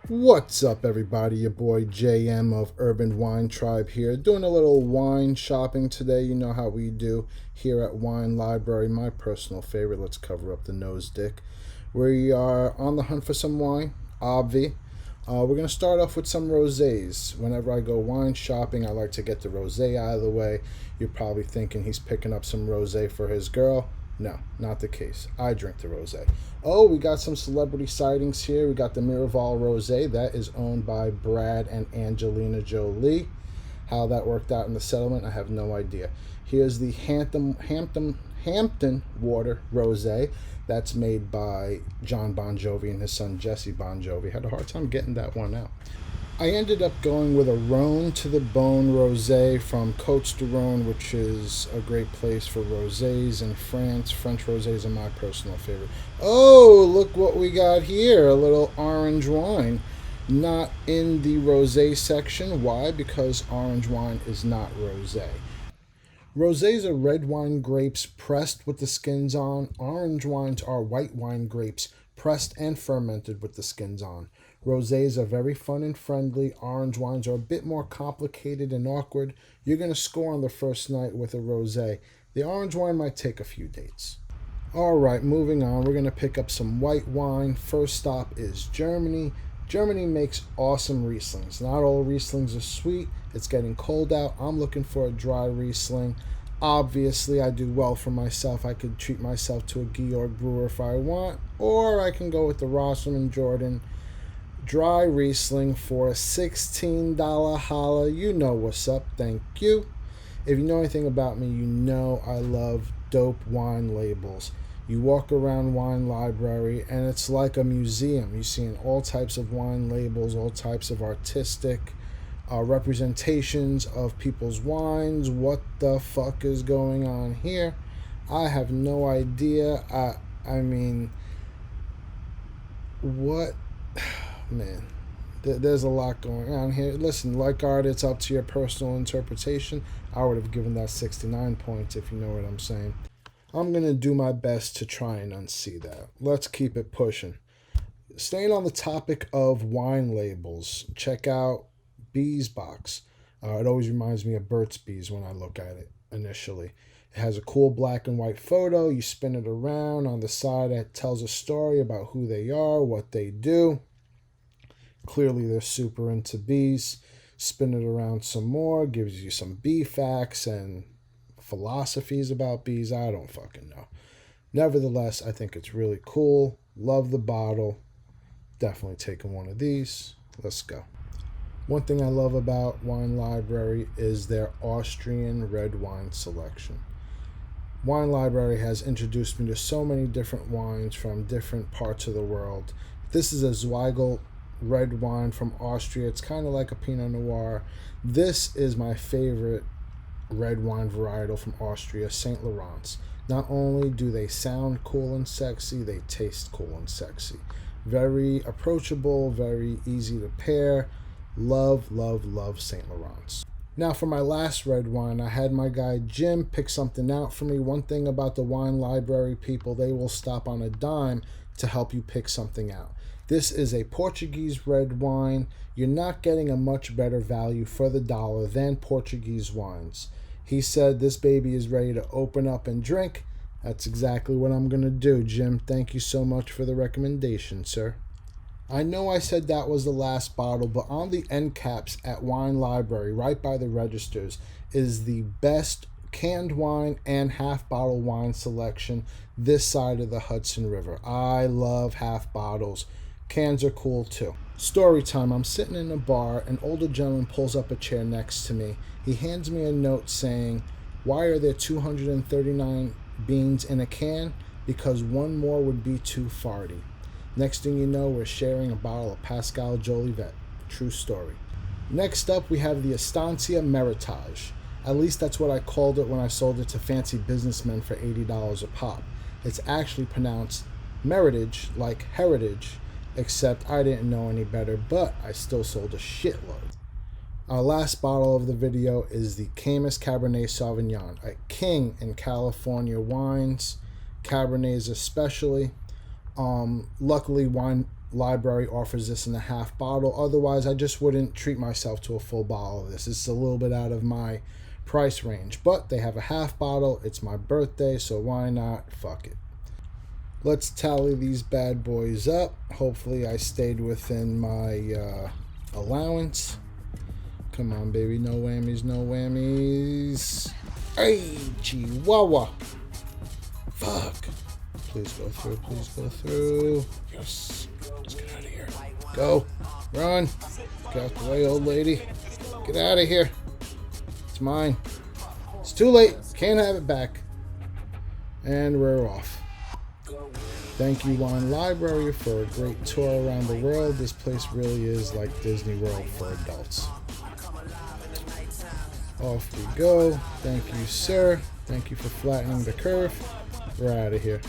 What's up, everybody? Your boy JM of Urban Wine Tribe here, doing a little wine shopping today. You know how we do here at Wine Library, my personal favorite. Let's cover up the nose dick. We are on the hunt for some wine, obvi. We're going to start off with some rosés. Whenever I go wine shopping, I like to get the rosé out of the way. You're probably thinking he's picking up some rosé for his girl. No, not the case. I drink the rosé. Oh, we got some celebrity sightings here. We got the Miraval Rosé. That is owned by Brad and Angelina Jolie. How that worked out in the settlement, I have no idea. Here's the Hampton Water Rosé. That's made by John Bon Jovi and his son Jesse Bon Jovi. Had a hard time getting that one out. I ended up going with a Rhone to the Bone Rosé from Côtes du Rhône, which is a great place for rosés in France. French rosés are my personal favorite. Oh, look what we got here, a little orange wine. Not in the rosé section. Why? Because orange wine is not rosé. Rosés are red wine grapes pressed with the skins on. Orange wines are white wine grapes pressed and fermented with the skins on. Rosés are very fun and friendly. Orange wines are a bit more complicated and awkward. You're going to score on the first night with a rosé. The orange wine might take a few dates. All right, moving on. We're going to pick up some white wine. First stop is Germany. Germany makes awesome Rieslings. Not all Rieslings are sweet. It's getting cold out. I'm looking for a dry Riesling. Obviously, I do well for myself. I could treat myself to a Georg Brewer if I want, or I can go with the Rosserman Jordan dry Riesling for a $16 holla. You know what's up. Thank you. If you know anything about me, you know I love dope wine labels. You walk around Wine Library and it's like a museum. You're seeing all types of wine labels, all types of artistic representations of people's wines. What the fuck is going on here? I have no idea. I mean, what? Man, there's a lot going on here. Listen, like art, it's up to your personal interpretation. I would have given that 69 points, if you know what I'm saying. I'm going to do my best to try and unsee that. Let's keep it pushing. Staying on the topic of wine labels, check out Bees Box. It always reminds me of Burt's Bees when I look at it initially. It has a cool black and white photo. You spin it around. On the side, it tells a story about who they are, what they do. Clearly, they're super into bees. Spin it around some more, gives you some bee facts and philosophies about bees. I don't fucking know. Nevertheless, I think it's really cool. Love the bottle. Definitely taking one of these. Let's go. One thing I love about Wine Library is their Austrian red wine selection. Wine Library has introduced me to so many different wines from different parts of the world. This is a Zweigelt red wine from Austria. It's kind of like a Pinot Noir. This is my favorite red wine varietal from Austria, St. Laurent's. Not only do they sound cool and sexy, they taste cool and sexy. Very approachable, very easy to pair. Love, love, love St. Laurent's. Now for my last red wine, I had my guy Jim pick something out for me. One thing about the Wine Library people, they will stop on a dime to help you pick something out. This is a Portuguese red wine. You're not getting a much better value for the dollar than Portuguese wines. He said this baby is ready to open up and drink. That's exactly what I'm going to do, Jim. Thank you so much for the recommendation, sir. I know I said that was the last bottle, but on the end caps at Wine Library, right by the registers, is the best canned wine and half bottle wine selection this side of the Hudson River. I love half bottles. Cans are cool too. Story time. I'm sitting in a bar. An older gentleman pulls up a chair next to me. He hands me a note saying, "Why are there 239 beans in a can? Because one more would be too farty." Next thing you know, we're sharing a bottle of Pascal Jolivet. True story. Next up, we have the Estancia Meritage. At least that's what I called it when I sold it to fancy businessmen for $80 a pop. It's actually pronounced Meritage, like heritage, except I didn't know any better, but I still sold a shitload. Our last bottle of the video is the Caymus Cabernet Sauvignon, a king in California wines, Cabernets especially. Luckily, Wine library offers this in a half bottle. Otherwise, I just wouldn't treat myself to a full bottle of this. It's a little bit out of my price range, but they have a half bottle. It's my birthday, so why not? Fuck it. Let's tally these bad boys up. Hopefully I stayed within my allowance. Come on, baby. No whammies, no whammies. Hey, Chihuahua. Fuck. Please go through, please go through. Yes. Let's get out of here. Go. Run. Get out the way, old lady. Get out of here. It's mine. It's too late. Can't have it back. And we're off. Thank you, Wine Library, for a great tour around the world. This place really is like Disney World for adults. Off we go. Thank you, sir. Thank you for flattening the curve. We're out of here.